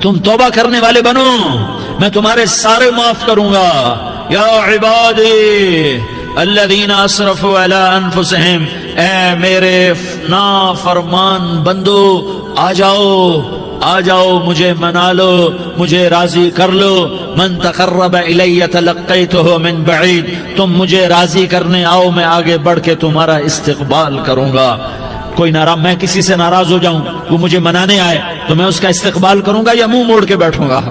تم توبہ کرنے والے بنو، میں تمہارے سارے معاف کروں گا۔ یا عبادی الذین اسرفوا علی انفسہم، اے میرے نافرمان بندو آ جاؤ مجھے منا لو، مجھے راضی کر لو۔ من تقرب الی تلقیتہ من بعید، تم مجھے راضی کرنے آؤ، میں آگے بڑھ کے تمہارا استقبال کروں گا۔ کوئی ناراض، میں کسی سے ناراض ہو جاؤں، وہ مجھے منانے آئے تو میں اس کا استقبال کروں گا یا منہ موڑ کے بیٹھوں گا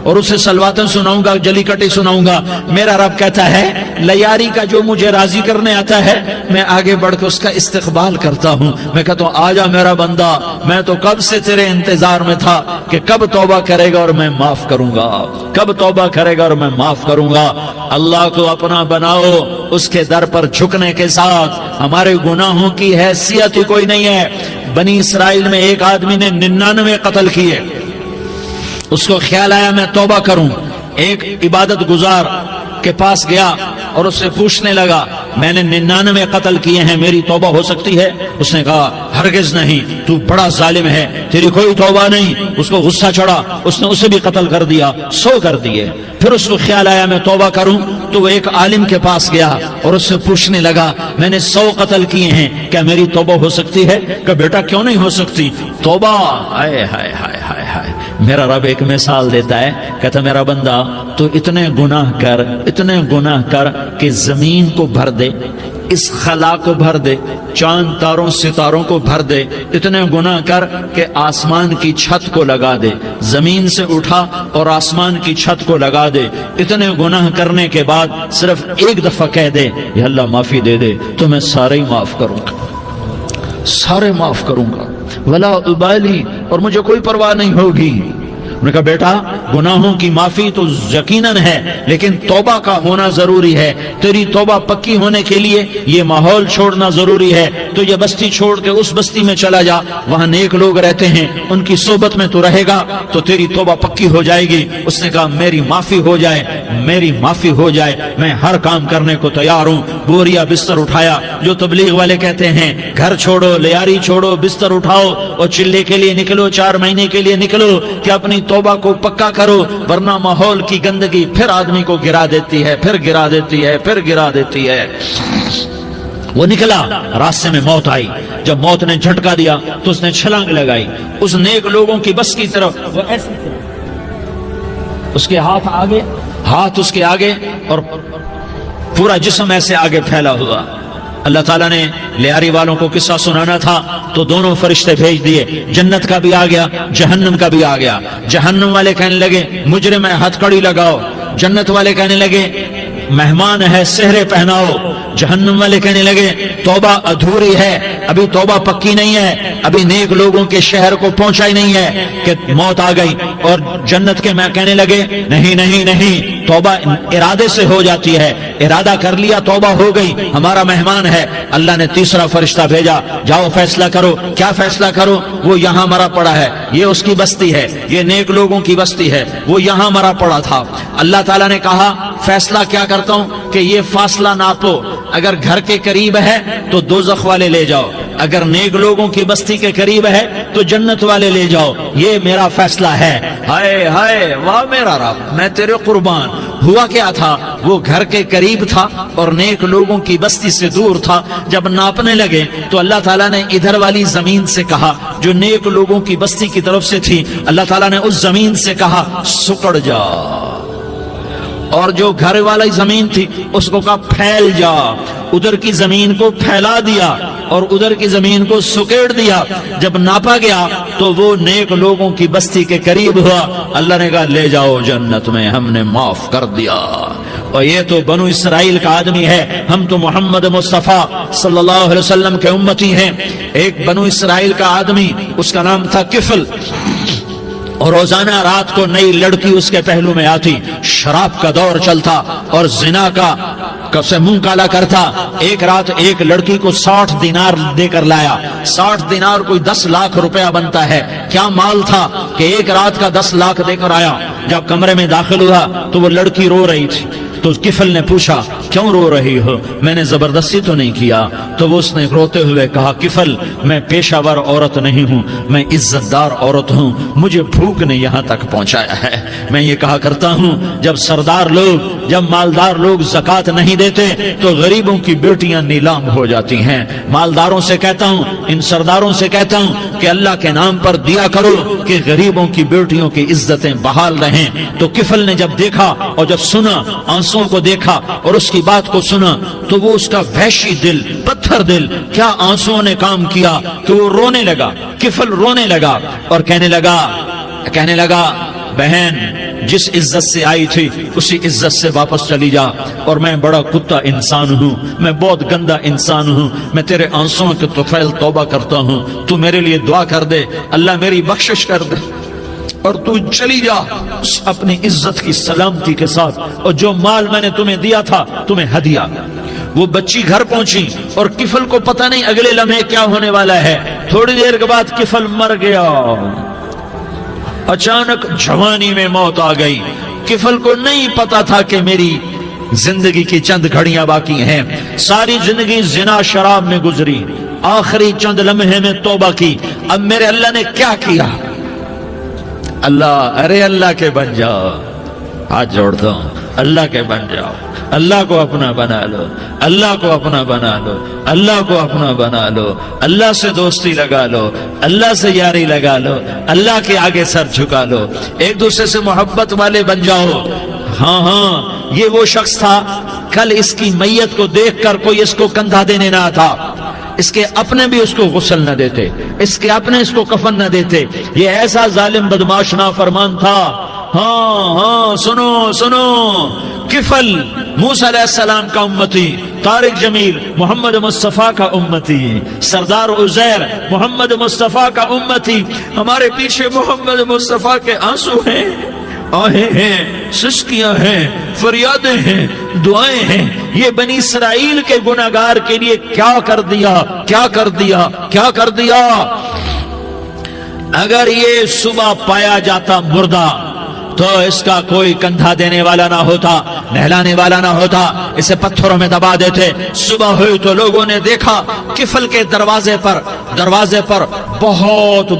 اور اسے سلواتیں سناؤں گا، جلی کٹی سناؤں گا؟ میرا رب کہتا ہے لیاری کا جو مجھے راضی کرنے آتا ہے میں آگے بڑھ کے اس کا استقبال کرتا ہوں۔ میں کہتا ہوں آجا میرا بندہ، میں تو کب سے تیرے انتظار میں تھا کہ کب توبہ کرے گا اور میں معاف کروں گا، کب توبہ کرے گا اور میں معاف کروں گا۔ اللہ کو اپنا بناؤ، اس کے در پر جھکنے کے ساتھ ہمارے گناہوں کی حیثیت ہی کوئی نہیں ہے۔ بنی اسرائیل میں ایک آدمی نے 99 قتل کیے، اس کو خیال آیا میں توبہ کروں، ایک عبادت گزار کے پاس گیا اور اس سے پوچھنے لگا میں نے 99 قتل کیے ہیں، میری توبہ ہو سکتی ہے؟ اس نے کہا ہرگز نہیں، تو بڑا ظالم ہے، تیری کوئی توبہ نہیں۔ اس کو غصہ چڑھا، اس نے اسے بھی قتل کر دیا، 100 کر دیے۔ پھر اس کو خیال آیا میں توبہ کروں، تو وہ ایک عالم کے پاس گیا اور اس سے پوچھنے لگا میں نے 100 قتل کیے ہیں، کیا میری توبہ ہو سکتی ہے؟ کہ بیٹا کیوں نہیں ہو سکتی توبہ؟ ہائے ہائے ہائے ہائے ہائے۔ میرا رب ایک مثال دیتا ہے، کہتا میرا بندہ تو اتنے گناہ کر کہ زمین کو بھر دے، اس خلا کو بھر دے، چاند تاروں ستاروں کو بھر دے، اتنے گناہ کر کہ آسمان کی چھت کو لگا دے، زمین سے اٹھا اور آسمان کی چھت کو لگا دے۔ اتنے گناہ کرنے کے بعد صرف ایک دفعہ کہہ دے یا اللہ معافی دے دے تو میں سارے ہی معاف کروں گا، سارے معاف کروں گا، ولا ابالی، اور مجھے کوئی پرواہ نہیں ہوگی۔ انہوں نے کہا بیٹا گناہوں کی معافی تو یقیناً ہے لیکن توبہ کا ہونا ضروری ہے، تیری توبہ پکی ہونے کے لیے یہ ماحول چھوڑنا ضروری ہے۔ تو یہ بستی چھوڑ کے اس بستی میں چلا جا، وہاں نیک لوگ رہتے ہیں، ان کی صحبت میں تو رہے گا تو تیری توبہ پکی ہو جائے گی۔ اس نے کہا میری معافی ہو جائے، میری معافی ہو جائے، میں ہر کام کرنے کو تیار ہوں۔ بوریا بستر اٹھایا، جو تبلیغ والے کہتے ہیں گھر چھوڑو، لیاری چھوڑو، بستر اٹھاؤ اور چلے کے لیے نکلو، 4 مہینے کے لیے نکلو کہ اپنی توبہ کو پکا کرو، ورنہ ماحول کی گندگی پھر آدمی کو گرا دیتی ہے، پھر گرا دیتی ہے، پھر گرا دیتی ہے۔ وہ نکلا، راستے میں موت آئی، جب موت نے جھٹکا دیا تو اس نے چھلانگ لگائی اس نیک لوگوں کی بس کی طرف، وہ ایسے اس کے ہاتھ اس کے آگے اور پورا جسم ایسے آگے پھیلا ہوا۔ اللہ تعالیٰ نے لیاری والوں کو قصہ سنانا تھا تو دونوں فرشتے بھیج دیے، جنت کا بھی آ گیا، جہنم کا بھی آ گیا۔ جہنم والے کہنے لگے مجرم ہے ہتھ کڑی لگاؤ، جنت والے کہنے لگے مہمان ہے سہرے پہناؤ۔ جہنم والے کہنے لگے توبہ ادھوری ہے، ابھی توبہ پکی نہیں ہے، ابھی نیک لوگوں کے شہر کو پہنچا ہی نہیں ہے کہ موت آ گئی۔ اور جنت کے میں کہنے لگے نہیں نہیں نہیں، توبہ ارادے سے ہو جاتی ہے، ارادہ کر لیا توبہ ہو گئی، ہمارا مہمان ہے۔ اللہ نے تیسرا فرشتہ بھیجا، جاؤ فیصلہ کرو۔ کیا فیصلہ کرو؟ وہ یہاں مرا پڑا ہے، یہ اس کی بستی ہے، یہ نیک لوگوں کی بستی ہے، وہ یہاں مرا پڑا تھا۔ اللہ تعالیٰ نے کہا فیصلہ کیا کرتا ہوں کہ یہ فاصلہ ناپو، اگر گھر کے قریب ہے تو دوزخ والے لے جاؤ، اگر نیک لوگوں کی بستی کے قریب ہے تو جنت والے لے جاؤ، یہ میرا فیصلہ ہے۔ ہائے ہائے واہ میرا رب، میں تیرے قربان۔ ہوا کیا تھا؟ وہ گھر کے قریب تھا اور نیک لوگوں کی بستی سے دور تھا۔ جب ناپنے لگے تو اللہ تعالیٰ نے ادھر والی زمین سے کہا جو نیک لوگوں کی بستی کی طرف سے تھی، اللہ تعالیٰ نے اس زمین سے کہا سکڑ جا، اور جو گھر والی زمین تھی اس کو کہا پھیل جا۔ ادھر کی زمین کو پھیلا دیا اور ادھر کی زمین کو سکیڑ دیا۔ جب ناپا گیا تو وہ نیک لوگوں کی بستی کے قریب ہوا۔ اللہ نے کہا لے جاؤ جنت میں، ہم نے معاف کر دیا۔ اور یہ تو بنو اسرائیل کا آدمی ہے، ہم تو محمد مصطفیٰ صلی اللہ علیہ وسلم کے امتی ہیں۔ ایک بنو اسرائیل کا آدمی، اس کا نام تھا کفل، اور روزانہ رات کو نئی لڑکی اس کے پہلو میں آتی، شراب کا دور چلتا اور زنا کا سے منہ کالا کرتا۔ ایک رات ایک لڑکی کو 60 دینار دے کر لایا۔ 60 دینار کوئی 10 لاکھ روپیہ بنتا ہے۔ کیا مال تھا کہ ایک رات کا 10 لاکھ دے کر آیا۔ جب کمرے میں داخل ہوا تو وہ لڑکی رو رہی تھی، تو کفل نے پوچھا کیوں رو رہی ہو؟ میں نے زبردستی تو نہیں کیا۔ تو وہ اس نے روتے ہوئے کہا کفل میں پیشہ ور عورت نہیں ہوں، میں عزت دار عورت ہوں، مجھے بھوک نے یہاں تک پہنچایا ہے۔ میں یہ کہا کرتا ہوں جب سردار لوگ، جب مالدار لوگ زکوٰۃ نہیں دیتے تو غریبوں کی بیٹیاں نیلام ہو جاتی ہیں۔ مالداروں سے کہتا ہوں، ان سرداروں سے کہتا ہوں کہ اللہ کے نام پر دیا کرو کہ غریبوں کی بیٹیوں کی عزتیں بحال رہیں۔ تو کفل نے جب دیکھا اور جب سنا، آنسوں کو دیکھا اور اس کی بات کو سنا، تو وہ اس کا وحشی دل، پتھر دل، کیا آنسوں نے کام کیا کہ وہ رونے لگا۔ کفل رونے لگا اور کہنے لگا بہن جس عزت سے آئی تھی اسی عزت سے واپس چلی جا، اور میں بڑا کتا انسان ہوں، میں بہت گندا انسان ہوں، میں تیرے آنسوں کے طفیل توبہ کرتا ہوں، تو میرے لیے دعا کر دے، اللہ میری بخشش کر دے، اور تو چلی جا اپنی عزت کی سلامتی کے ساتھ، اور جو مال میں نے تمہیں دیا تھا تمہیں ہدیہ۔ وہ بچی گھر پہنچی اور کفل کو پتہ نہیں اگلے لمحے کیا ہونے والا ہے۔ تھوڑی دیر کے بعد کفل مر گیا، اچانک جوانی میں موت آ گئی۔ کفل کو نہیں پتا تھا کہ میری زندگی کی چند گھڑیاں باقی ہیں، ساری زندگی زنا شراب میں گزری، آخری چند لمحے میں توبہ کی، اب میرے اللہ نے کیا کیا؟ اللہ کے بن جاؤ، ہاتھ جوڑتا ہوں، اللہ کے بن جاؤ، اللہ کو اپنا بنا لو، اللہ کو اپنا بنا لو، اللہ کو اپنا بنا لو، اللہ سے دوستی لگا لو، اللہ سے یاری لگا لو، اللہ کے آگے سر جھکا لو، ایک دوسرے سے محبت والے بن جاؤ۔ ہاں یہ وہ شخص تھا، کل اس کی میت کو دیکھ کر کوئی اس کو کندھا دینے نہ تھا، اس کے اپنے بھی اس کو غسل نہ دیتے، اس کے اپنے اس کو کفن نہ دیتے، یہ ایسا ظالم بدماش نافرمان تھا۔ ہاں سنو، کفل موسیٰ علیہ السلام کا امتی، طارق جمیل محمد مصطفیٰ کا امتی، سردار عزیر محمد مصطفیٰ کا امتی، ہمارے پیچھے محمد مصطفیٰ کے آنسو ہیں، آہیں ہیں، سسکیاں ہیں، فریادیں ہیں، دعائیں ہیں۔ یہ بنی اسرائیل کے گناہگار کے لیے کیا کر دیا۔ اگر یہ صبح پایا جاتا مردہ تو اس کا کوئی کندھا دینے والا نہ ہوتا، نہلانے والا نہ ہوتا، اسے پتھروں میں دبا دیتے۔ صبح ہوئی تو لوگوں نے دیکھا کفل کے دروازے پر بہت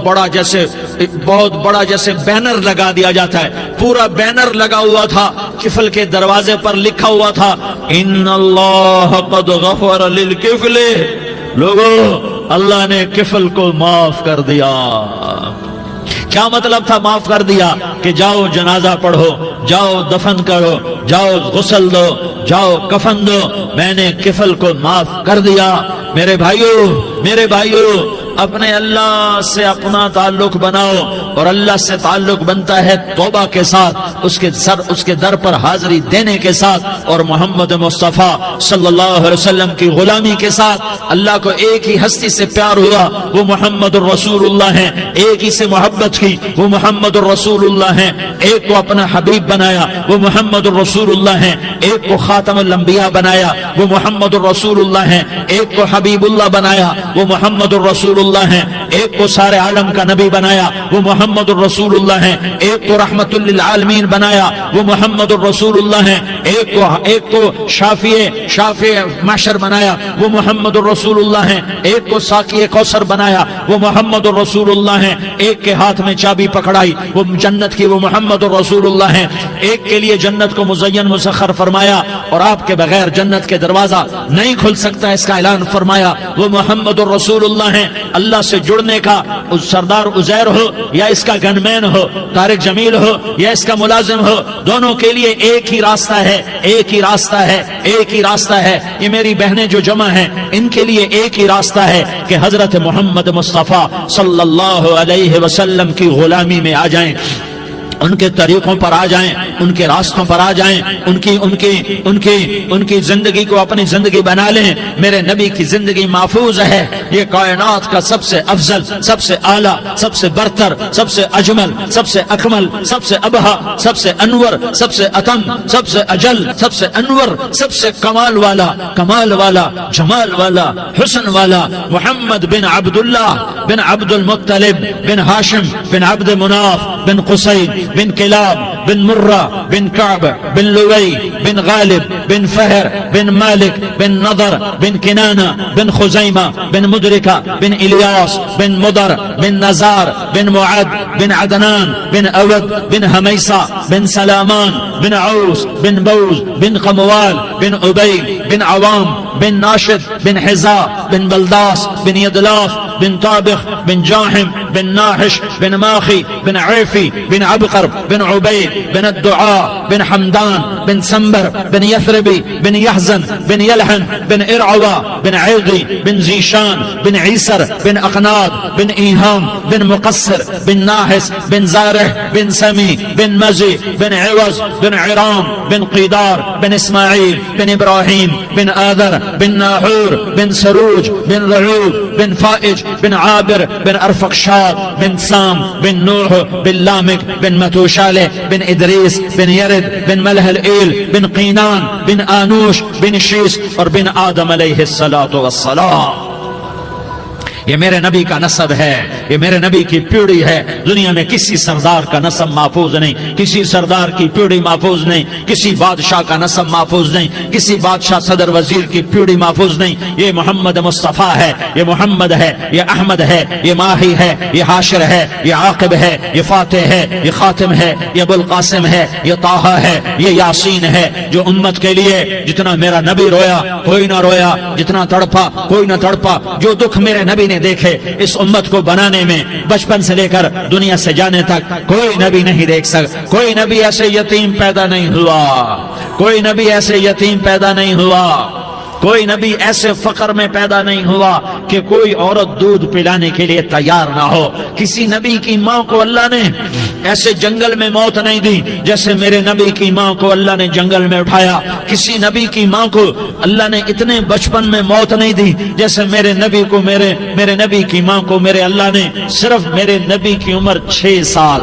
بڑا جیسے بینر لگا دیا جاتا ہے، پورا بینر لگا ہوا تھا، کفل کے دروازے پر لکھا ہوا تھا ان اللہ قد غفر للکفل، لوگوں اللہ نے کفل کو معاف کر دیا۔ کیا مطلب تھا معاف کر دیا؟ کہ جاؤ جنازہ پڑھو، جاؤ دفن کرو، جاؤ غسل دو، جاؤ کفن دو، میں نے کفل کو معاف کر دیا۔ میرے بھائیو اپنے اللہ سے اپنا تعلق بناؤ، اور اللہ سے تعلق بنتا ہے توبہ کے ساتھ، اس کے در پر حاضری دینے کے ساتھ، اور محمد مصطفیٰ صلی اللہ علیہ وسلم کی غلامی کے ساتھ۔ اللہ کو ایک ہی ہستی سے پیار ہوا، وہ محمد الرسول اللہ ہیں، ایک ہی سے محبت کی، وہ محمد الرسول اللہ ہیں، ایک کو اپنا حبیب بنایا، وہ محمد الرسول اللہ ہیں، ایک کو خاتم الانبیاء بنایا، وہ محمد الرسول اللہ ہیں، ایک کو حبیب اللہ بنایا، وہ محمد الرسول اللہ ہیں، ایک کو سارے عالم کا نبی بنایا، وہ محمد الرسول اللہ ہیں، ایک کو رحمت للعالمین بنایا، وہ محمد الرسول اللہ ہیں، ایک کو شافع محشر بنایا، وہ محمد الرسول اللہ ہیں، ایک کو ساقی کوثر بنایا، وہ محمد الرسول اللہ ہیں، ایک کے ہاتھ میں چابی پکڑائی وہ جنت کی، وہ محمد الرسول اللہ ہیں، ایک کے لیے جنت کو مزین مسخر فرمایا اور آپ کے بغیر جنت کے دروازہ نہیں کھل سکتا اس کا اعلان فرمایا، وہ محمد الرسول اللہ ہیں۔ اللہ سے جڑنے کا سردار عزیر ہو یا اس کا گن مین ہو، طارق جمیل ہو یا اس کا ملازم ہو، دونوں کے لیے ایک ہی راستہ ہے۔ یہ میری بہنیں جو جمع ہیں ان کے لیے ایک ہی راستہ ہے کہ حضرت محمد مصطفیٰ صلی اللہ علیہ وسلم کی غلامی میں آ جائیں، ان کے طریقوں پر آ جائیں، ان کے راستوں پر آ جائیں، ان کی زندگی کو اپنی زندگی بنا لیں۔ میرے نبی کی زندگی محفوظ ہے، یہ کائنات کا سب سے افضل، سب سے اعلیٰ، سب سے برتر، سب سے اجمل، سب سے اکمل، سب سے ابہا، سب سے انور، سب سے اتم، سب سے اجل، سب سے انور، سب سے کمال والا، جمال والا، حسن والا، محمد بن عبداللہ بن عبد المطلب بن ہاشم بن عبد مناف بن قصی بن کلاب بن مرہ بن کعب بن لوی بن غالب بن فہر بن مالک بن نضر بن کنانہ بن خزیمہ بن مدرکہ بن الیاس بن مدر بن نزار بن معد بن عدنان بن اود بن حمیسہ بن سلامان بن عوس بن بوز بن قموال بن عبید بن عوام بن ناشد بن حزا بن بلداس بن یدلاف بن طابخ بن جاحم بن ناحش بن ماخی بن عیفی بن عبقر بن عبید بن الدعاء بن حمدان بن سنبر بن یثربی بن یحزن بن یلحن بن ارعوا بن عیغی بن زیشان بن عیسر بن اقناد بن ایہام بن مقصر بن ناحس بن زارح بن سمی بن مزی بن عوض بن عرام بن قیدار بن اسماعیل بن ابراہیم بن آذر بن ناحور بن سروج بن رعوب بن فائج بن عابر بن ارفقشاد بن سام بن نوح بن لامک بن متوشالہ بن ادریس بن یرد بن ملح الایل بن قینان بن آنوش بن شیس اور بن آدم علیہ السلام. یہ میرے نبی کا نسب ہے، یہ میرے نبی کی پیڑھی ہے. دنیا میں کسی سردار کا نسب محفوظ نہیں، کسی سردار کی پیڑھی محفوظ نہیں، کسی بادشاہ کا نسب محفوظ نہیں، کسی بادشاہ صدر وزیر کی پیڑھی محفوظ نہیں. یہ محمد مصطفیٰ ہے، یہ محمد ہے، یہ احمد ہے، یہ ماہی ہے، یہ حاشر ہے، یہ عاقب ہے، یہ فاتح ہے، یہ خاتم ہے، یہ ابو القاسم ہے، یہ طٰہٰ ہے، یہ یاسین ہے. جو امت کے لیے جتنا میرا نبی رویا کوئی نہ رویا، جتنا تڑپا کوئی نہ تڑپا، جو دکھ میرے نبی نے دیکھے اس امت کو بنانے میں بچپن سے لے کر دنیا سے جانے تک کوئی نبی نہیں دیکھ سکتا. کوئی نبی ایسے یتیم پیدا نہیں ہوا، کوئی نبی ایسے یتیم پیدا نہیں ہوا، کوئی نبی ایسے فقر میں پیدا نہیں ہوا کہ کوئی عورت دودھ پلانے کے لیے تیار نہ ہو. کسی نبی کی ماں کو اللہ نے ایسے جنگل میں موت نہیں دی جیسے میرے نبی کی ماں کو اللہ نے جنگل میں اٹھایا. کسی نبی کی ماں کو اللہ نے اتنے بچپن میں موت نہیں دی جیسے میرے نبی کو میرے نبی کی ماں کو میرے اللہ نے صرف میرے نبی کی عمر 6 سال،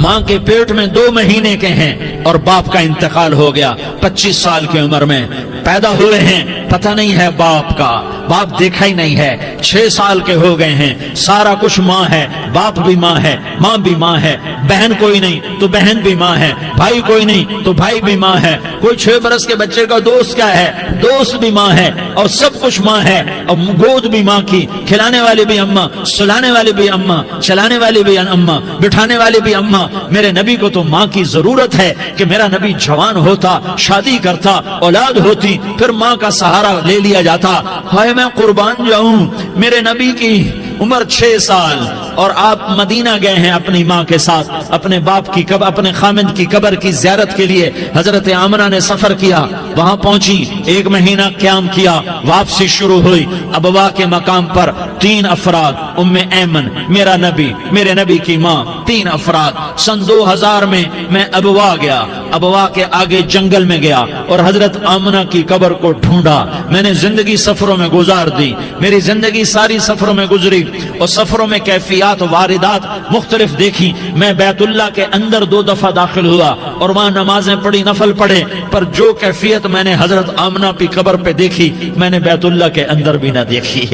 ماں کے پیٹ میں 2 مہینے کے ہیں اور باپ کا انتقال ہو گیا. 25 سال کی عمر میں پیدا ہوئے ہیں، پتہ نہیں ہے باپ کا، باپ دیکھا ہی نہیں ہے. 6 سال کے ہو گئے ہیں، سارا کچھ ماں ہے، باپ بھی ماں ہے، ماں بھی ماں ہے. بہن کوئی نہیں تو بہن بھی ماں ہے، بھائی کوئی نہیں تو بھائی بھی ماں ہے. کوئی 6 برس کے بچے کا دوست کیا ہے، دوست بھی ماں ہے، اور سب کچھ ماں ہے. اور گود بھی ماں کی، کھلانے والی بھی اماں، سلانے والی بھی اماں، چلانے والی بھی اماں، بٹھانے والی بھی اماں. میرے نبی کو تو ماں کی ضرورت ہے کہ میرا نبی جوان ہوتا، شادی کرتا، اولاد ہوتی، پھر ماں کا سہارا لے لیا جاتا. ہائے میں قربان جاؤں، میرے نبی کی عمر 6 سال اور آپ مدینہ گئے ہیں اپنی ماں کے ساتھ، اپنے باپ کی اپنے خامد کی قبر کی زیارت کے لیے. حضرت آمنہ نے سفر کیا، وہاں پہنچی، 1 مہینہ قیام کیا، واپسی شروع ہوئی. ابوا کے مقام پر 3 افراد، ام ایمن، میرا نبی، میرے نبی کی ماں، 3 افراد. سن 2000 میں ابوا گیا، ابوا کے آگے جنگل میں گیا اور حضرت آمنہ کی قبر کو ڈھونڈا. میں نے زندگی سفروں میں گزار دی، میری زندگی ساری سفروں میں گزری اور سفروں میں کیفیات واردات مختلف دیکھی. میں بیت اللہ کے اندر 2 دفعہ داخل ہوا اور وہاں نمازیں پڑھی، نفل پڑھے، پر جو کیفیت میں نے حضرت آمنہ کی قبر پہ دیکھی میں نے بیت اللہ کے اندر بھی نہ دیکھی.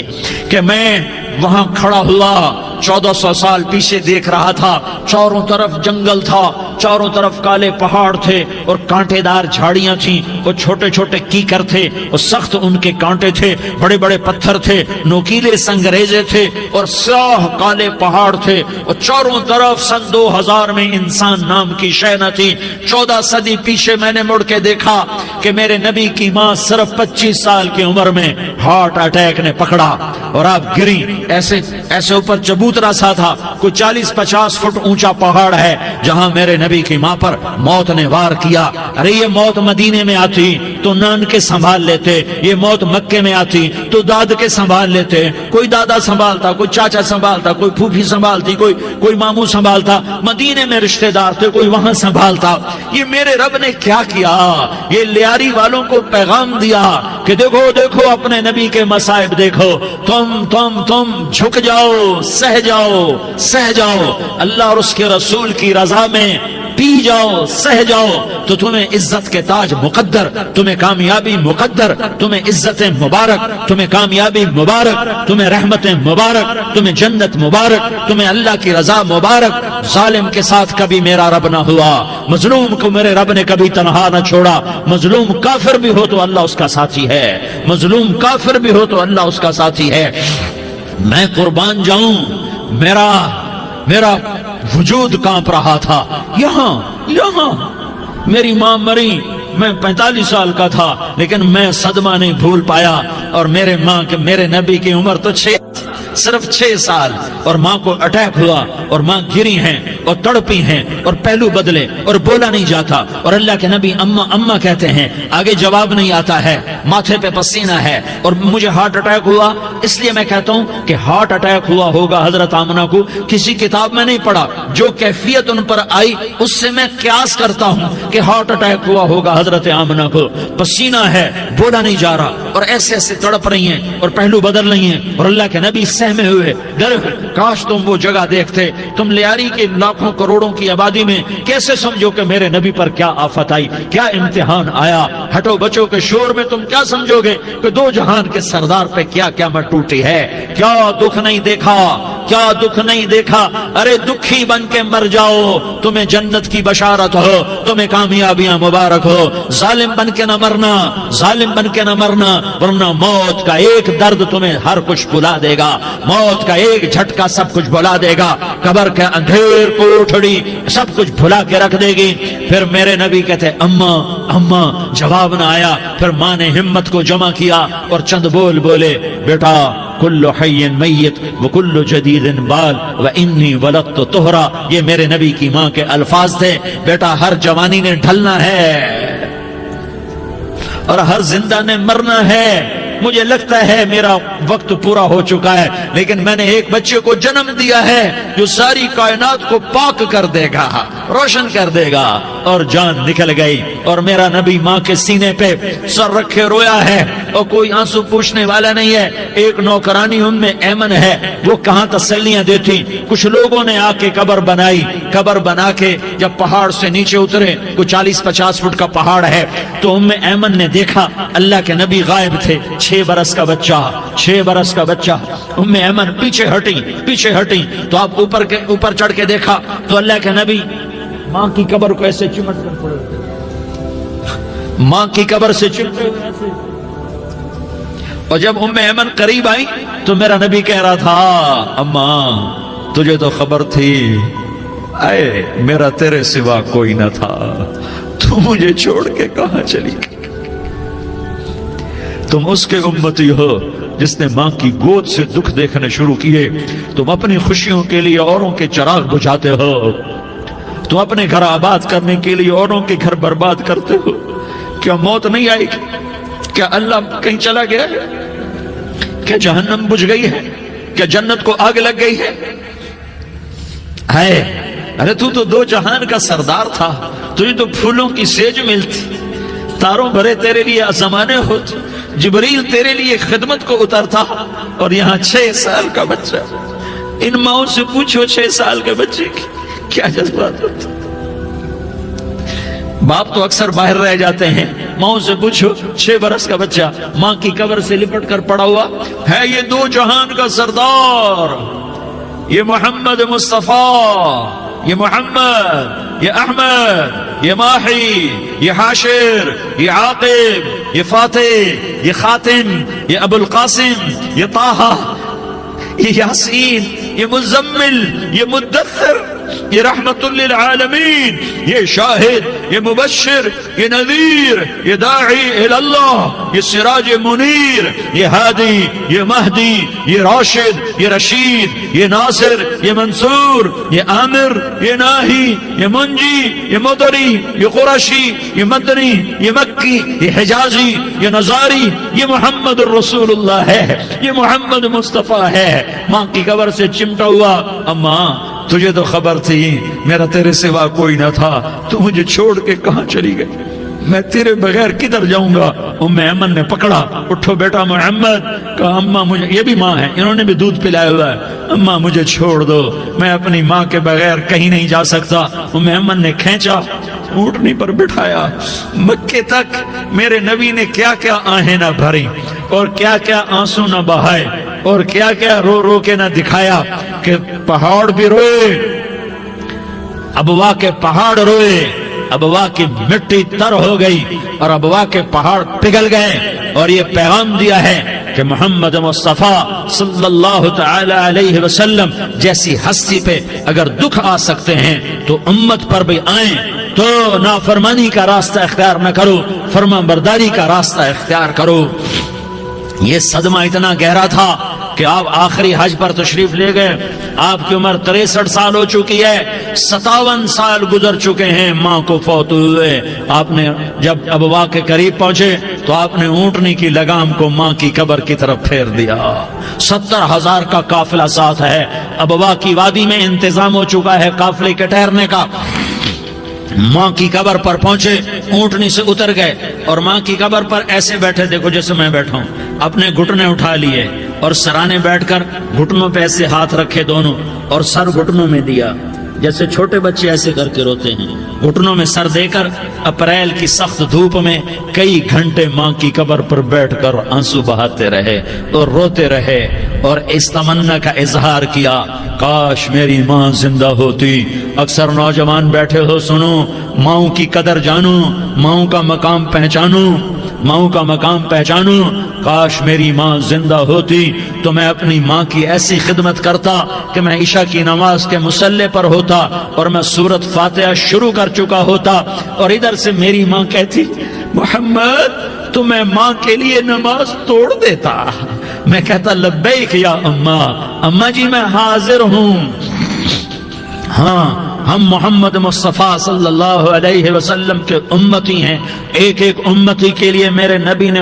کہ میں وہاں کھڑا ہوا 1400 سال پیچھے دیکھ رہا تھا، چاروں طرف جنگل تھا، چاروں طرف کالے پہاڑ تھے اور کانٹے دار جھاڑیاں تھیں، اور چھوٹے چھوٹے کیکر تھے اور سخت ان کے کانٹے تھے، بڑے بڑے پتھر تھے، نوکیلے سنگریزے تھے اور سیاہ کالے پہاڑ تھے، اور چاروں طرف سن 2000 میں انسان نام کی شے نہ تھی. 14 صدی پیچھے میں نے مڑ کے دیکھا کہ میرے نبی کی ماں صرف 25 سال کی عمر میں ہارٹ اٹیک نے پکڑا اور آپ گری. ایسے اوپر چبوترا سا تھا، کوئی 40-50 فٹ اونچا پہاڑ ہے جہاں میرے نبی کی ماں پر موت نے وار کیا. ارے یہ موت مدینے میں آتی تو نان کے سنبھال لیتے، یہ موت مکے میں آتی تو داد کے سنبھال لیتے. کوئی دادا سنبھالتا، کوئی چاچا سنبھالتا، کوئی پھوپھی سنبھالتی، کوئی ماموں سنبھالتا. مدینے میں رشتہ دار تھے، کوئی وہاں سنبھالتا. یہ میرے رب نے کیا کیا؟ یہ لیاری والوں کو پیغام دیا کہ دیکھو دیکھو اپنے نبی کے مصائب دیکھو، تم جھک جاؤ، سہ جاؤ. اللہ اور اس کے رسول کی رضا میں پی جاؤ سہ جاؤ تو تمہیں عزت کے تاج مقدر، تمہیں کامیابی مقدر، تمہیں عزت مبارک، تمہیں کامیابی مبارک، تمہیں رحمت مبارک، تمہیں جنت مبارک، تمہیں اللہ کی رضا مبارک۔ ظالم کے ساتھ کبھی میرا رب نہ ہوا، مظلوم کو میرے رب نے کبھی تنہا نہ چھوڑا۔ مظلوم کافر بھی ہو تو اللہ اس کا ساتھی ہے، مظلوم کافر بھی ہو تو اللہ اس کا ساتھی ہے۔ میں قربان جاؤں، میرا وجود کانپ رہا تھا۔ یہاں میری ماں مری، میں 45 سال کا تھا، لیکن میں صدمہ نہیں بھول پایا۔ اور میرے نبی کی عمر تو صرف 6 سال، اور ماں کو اٹیک ہوا اور ماں گری ہیں اور تڑپی ہیں اور پہلو بدلے اور بولا نہیں جاتا، اور اللہ کے نبی اماں اماں کہتے ہیں، آگے جواب نہیں آتا ہے، ماتھے پہ پسینہ ہے، اور مجھے ہارٹ اٹیک ہوا۔ اس لیے میں کہتا ہوں کہ ہارٹ اٹیک ہوا ہوگا حضرت آمنہ کو، کسی کتاب میں نہیں پڑھا، جو کیفیت ان پر آئی اس سے میں قیاس کرتا ہوں کہ ہارٹ اٹیک ہوا ہوگا حضرت آمنہ کو۔ پسینہ ہے، بولا نہیں جا رہا، اور ایسے ایسے تڑپ رہی ہیں اور پہلو بدل رہی ہیں، اور اللہ کے نبی سہمے ہوئے ڈر، کاش تم وہ جگہ دیکھتے، تم لیاری کے لاکھوں کروڑوں کی آبادی میں کیسے سمجھو کہ میرے نبی پر کیا آفت آئی، کیا امتحان آیا۔ ہٹو بچوں کے شور میں تم کیا سمجھو گے کہ دو جہان کے سردار پہ کیا قیامت ٹوٹی ہے۔ کیا دکھ نہیں دیکھا، کیا دکھ نہیں دیکھا۔ ارے دکھی بن کے مر جاؤ، تمہیں جنت کی بشارت ہو، تمہیں کامیابیاں مبارک ہو۔ ظالم بن کے نہ مرنا، ظالم بن کے نہ مرنا، ورنہ موت کا ایک درد تمہیں ہر کچھ بھلا دے گا، موت کا ایک جھٹکا سب کچھ بھلا دے گا، قبر کے اندھیر کو اٹھڑی سب کچھ بھلا کے رکھ دے گی۔ پھر میرے نبی کہتے اماں اماں، جواب نہ آیا۔ پھر ماں نے ہمت کو جمع کیا اور چند بول بولے، بیٹا کل حی میت وکل جدید بال وانی ولدت طہرا۔ یہ میرے نبی کی ماں کے الفاظ تھے، بیٹا ہر جوانی نے ڈھلنا ہے اور ہر زندہ نے مرنا ہے۔ مجھے لگتا ہے میرا وقت پورا ہو چکا ہے، لیکن میں نے ایک بچے کو جنم دیا ہے جو ساری کائنات کو پاک کر دے گا، روشن کر دے گا۔ اور جان نکل گئی، اور میرا نبی ماں کے سینے پہ سر رکھے رویا ہے، اور کوئی آنسو پوچھنے والا نہیں ہے۔ ایک نوکرانی ایمن ہے، وہ کہاں تسلیاں دیتی۔ کچھ لوگوں نے آ کے قبر بنائی، قبر بنا کے جب پہاڑ سے نیچے اترے، کوئی 40-50 فٹ کا پہاڑ ہے، تو ایمن نے دیکھا اللہ کے نبی غائب تھے۔ 6 برس کا بچہ، ایمن پیچھے ہٹی تو آپ اوپر چڑھ کے دیکھا تو اللہ کے نبی ماں کی قبر کو ایسے چمٹ کر پڑے، ماں کی قبر سے چمٹے ہوئے ایسے۔ اور جب ایمن قریب آئی تو میرا نبی کہہ رہا تھا، اماں تجھے تو خبر تھی، اے میرا تیرے سوا کوئی نہ تھا، تو مجھے چھوڑ کے کہاں چلی گئی۔ تم اس کے امتی ہو جس نے ماں کی گود سے دکھ دیکھنے شروع کیے۔ تم اپنی خوشیوں کے لیے اوروں کے چراغ بجھاتے ہو، تم اپنے گھر آباد کرنے کے لیے اوروں کے گھر برباد کرتے ہو۔ کیا موت نہیں آئی؟ کیا اللہ کہیں چلا گیا ہے؟ کیا جہنم بجھ گئی ہے؟ کیا جنت کو آگ لگ گئی ہے؟ ارے تو 2 جہان کا سردار تھا، تجھے تو پھولوں کی سیج ملتی، تاروں بھرے تیرے لیے زمانے ہوتے، جبریل تیرے لیے خدمت کو اترتا، اور یہاں 6 سال کا بچہ۔ ان ماؤں سے پوچھو 6 سال کے بچے کی کیا جذبات ہوتے۔ باپ تو اکثر باہر رہ جاتے ہیں، ماؤں سے پوچھو 6 برس کا بچہ ماں کی قبر سے لپٹ کر پڑا ہوا ہے۔ یہ 2 جہان کا سردار، یہ محمد مصطفیٰ، یہ محمد، یہ احمد، یہ ماہی، یہ حاشر، یہ عاقب، یہ فاتح، یہ خاتم، یہ ابو القاسم، یہ طٰہٰ، یہ یاسین، یہ مزمل، یہ مدثر، یہ رحمت للعالمین، یہ شاہد، یہ مبشر، یہ نذیر، یہ داعی اللہ، یہ سراج منیر، یہ ہادی، یہ مہدی، یہ راشد، یہ رشید، یہ ناصر، یہ منصور، یہ عامر، یہ ناہی، یہ منجی، یہ مدری، یہ قرشی، یہ مدنی، یہ مکی، یہ حجازی، یہ نظاری، یہ محمد الرسول اللہ ہے، یہ محمد مصطفیٰ ہے۔ ماں کی قبر سے چمٹا ہوا، اماں تجھے تو خبر تھی میرا تیرے سوا کوئی نہ تھا، تو مجھے چھوڑ کے کہاں چلی گئی۔ میں تیرے بغیر کدھر جاؤں گا؟ ام ایمن نے پکڑا، اٹھو بیٹا محمد، کہا اماں مجھے، یہ بھی ماں ہے، انہوں نے بھی دودھ پلایا ہوا ہے، اماں مجھے چھوڑ دو، میں اپنی ماں کے بغیر کہیں نہیں جا سکتا۔ ام ایمن نے کھینچا، اونٹنی پر بٹھایا، مکے تک میرے نبی نے کیا کیا آہیں نہ بھری اور کیا کیا آنسو نہ بہائے اور کیا کیا رو رو کے نہ دکھایا کہ پہاڑ بھی روئے، ابوا کے پہاڑ روئے، ابوا کی مٹی تر ہو گئی اور ابوا کے پہاڑ پگھل گئے، اور یہ پیغام دیا ہے کہ محمد مصطفیٰ صلی اللہ تعالی علیہ وسلم جیسی ہستی پہ اگر دکھ آ سکتے ہیں تو امت پر بھی آئیں، تو نافرمانی کا راستہ اختیار نہ کرو، فرما برداری کا راستہ اختیار کرو۔ یہ صدمہ اتنا گہرا تھا کہ آپ آخری حج پر تشریف لے گئے، آپ کی عمر 63 سال ہو چکی ہے، 57 سال گزر چکے ہیں ماں کو فوت ہوئے۔ آپ نے جب ابوا کے قریب پہنچے تو آپ نے اونٹنی کی لگام کو ماں کی قبر کی طرف پھیر دیا۔ 70,000 کا قافلہ ساتھ ہے، ابوا کی وادی میں انتظام ہو چکا ہے قافلے کے ٹھہرنے کا۔ ماں کی قبر پر پہنچے، اونٹنی سے اتر گئے اور ماں کی قبر پر ایسے بیٹھے، دیکھو جیسے میں بیٹھا ہوں، اپنے گھٹنے اٹھا لیے اور سرانے بیٹھ کر گھٹنوں پہ ایسے ہاتھ رکھے دونوں اور سر گھٹنوں میں دیا، جیسے چھوٹے بچے ایسے کر کے روتے ہیں، گھٹنوں میں سر دے کر اپریل کی سخت دھوپ میں کئی گھنٹے ماں کی قبر پر بیٹھ کر آنسو بہاتے رہے اور روتے رہے اور اس تمنا کا اظہار کیا، کاش میری ماں زندہ ہوتی۔ اکثر نوجوان بیٹھے ہو، سنو، ماؤں کی قدر جانو، ماؤں کا مقام پہچانو، ماؤں کا مقام پہچانو۔ کاش میری ماں زندہ ہوتی تو میں اپنی ماں کی ایسی خدمت کرتا کہ میں عشاء کی نماز کے مصلی پر ہوتا اور میں سورۃ فاتحہ شروع کر چکا ہوتا، اور ادھر سے میری ماں کہتی، محمد تو میں ماں کے لیے نماز توڑ دیتا۔ میں کہتا، لبیک یا اماں، اماں جی میں حاضر ہوں۔ ہاں، ہم محمد مصطفیٰ صلی اللہ علیہ وسلم کے امتی ہیں، ایک ایک امتی کے لیے میرے نبی نے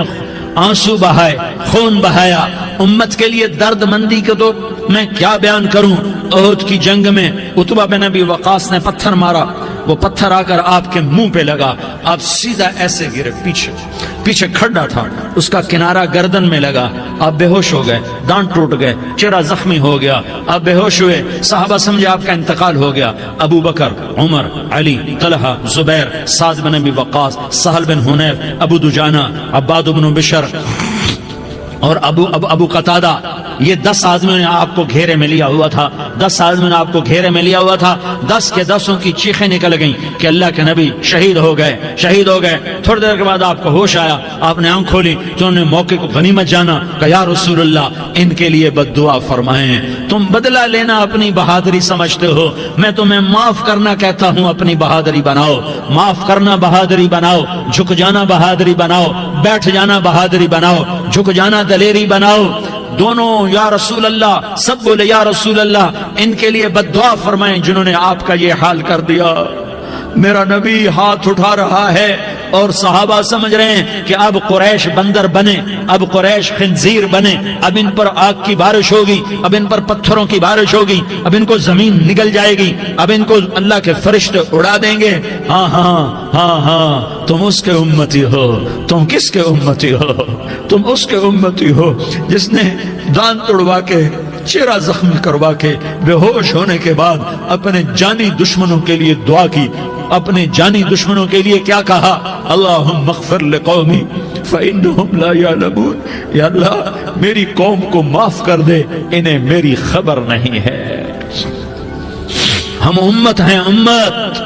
آنسو بہائے، خون بہایا، امت کے لیے درد مندی کے تو میں کیا بیان کروں۔ احد کی جنگ میں عتبہ بن ابی وقاص نے پتھر مارا، وہ پتھر آ کر آپ کے منہ پہ لگا، آپ سیدھا ایسے گرے، پیچھے کھڈا تھا، اس کا کنارہ گردن میں لگا، آپ بے ہوش ہو گئے، دانت ٹوٹ گئے، چہرہ زخمی ہو گیا، آپ بے ہوش ہوئے، صحابہ سمجھے آپ کا انتقال ہو گیا۔ ابو بکر، عمر، علی، طلحہ، زبیر، سعد بن ابی وقاص، سہل بن حنیف، ابو دجانہ، عباد بن بشر اور ابو قتادہ، یہ 10 آدمیوں نے آپ کو گھیرے میں لیا ہوا تھا، 10 آدمیوں نے آپ کو گھیرے میں لیا ہوا تھا۔ 10 کے 10 کی چیخیں نکل گئیں کہ اللہ کے نبی شہید ہو گئے، شہید ہو گئے۔ تھوڑی دیر کے بعد آپ کو ہوش آیا، آپ نے آنکھ کھولی تو انہوں نے موقع کو غنیمت جانا، کہ یا رسول اللہ ان کے لیے بد دعا فرمائیں۔ تم بدلہ لینا اپنی بہادری سمجھتے ہو، میں تمہیں معاف کرنا کہتا ہوں، اپنی بہادری بناؤ، معاف کرنا بہادری بناؤ، جھک جانا بہادری بناؤ، بیٹھ جانا بہادری بناؤ، جھک جانا دلیری بناؤ۔ دونوں یا رسول اللہ، سب بولے یا رسول اللہ، ان کے لیے بد دعا فرمائیں جنہوں نے آپ کا یہ حال کر دیا۔ میرا نبی ہاتھ اٹھا رہا ہے اور صحابہ سمجھ رہے ہیں کہ اب قریش بندر بنے، اب قریش خنزیر بنے، اب ان پر آگ کی بارش ہوگی، اب ان پر پتھروں کی بارش ہوگی، اب ان کو زمین نگل جائے گی، اب ان کو اللہ کے فرشتے اڑا دیں گے۔ ہاں ہاں ہاں ہاں، تم اس کے امتی ہو۔ تم کس کے امتی ہو؟ تم اس کے امتی ہو جس نے دانت توڑوا کے، چہرہ زخمی کروا کے، بے ہوش ہونے کے بعد اپنے جانی دشمنوں کے لیے دعا کی، اپنے جانی دشمنوں کے لیے کیا کہا؟ اللہم اغفر لقومی فإنہم لا یعلمون، یا اللہ میری قوم کو معاف کر دے، انہیں میری خبر نہیں ہے۔ ہم امت ہیں، امت،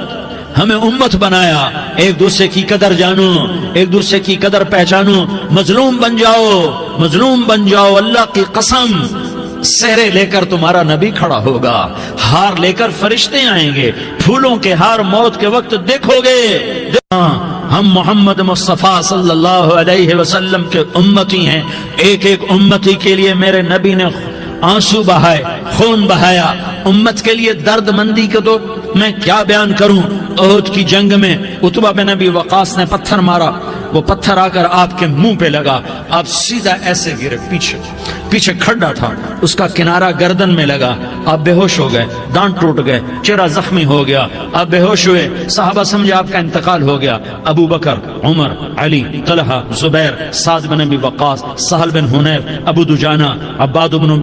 ہمیں امت بنایا، ایک دوسرے کی قدر جانو، ایک دوسرے کی قدر پہچانو، مظلوم بن جاؤ، مظلوم بن جاؤ، اللہ کی قسم سہرے لے کر تمہارا نبی کھڑا ہوگا، ہار لے کر فرشتے آئیں گے، پھولوں کے ہار موت کے وقت دیکھو گے۔ ہم محمد مصطفیٰ صلی اللہ علیہ وسلم کے امتی ہیں، ایک ایک امتی کے لیے میرے نبی نے آنسو بہائے، خون بہایا، امت کے لیے درد مندی کے تو میں کیا بیان کروں۔ احد کی جنگ میں عتبہ بن ابی وقاص نے پتھر مارا، وہ پتھر آ کر آپ کے منہ پہ لگا، آپ سیدھا ایسے گرے، پیچھے کھڈا تھا، اس کا کنارہ گردن میں لگا، آپ بے ہوش ہو گئے، دانت ٹوٹ گئے، چہرہ زخمی ہو گیا، آپ بے ہوش ہوئے، صحابہ سمجھے آپ کا انتقال ہو گیا۔ ابو بکر، عمر، علی، طلحہ، زبیر، سعد بن ابی وقاص، سہل بن حنیف، ابو دجانہ، عباد بن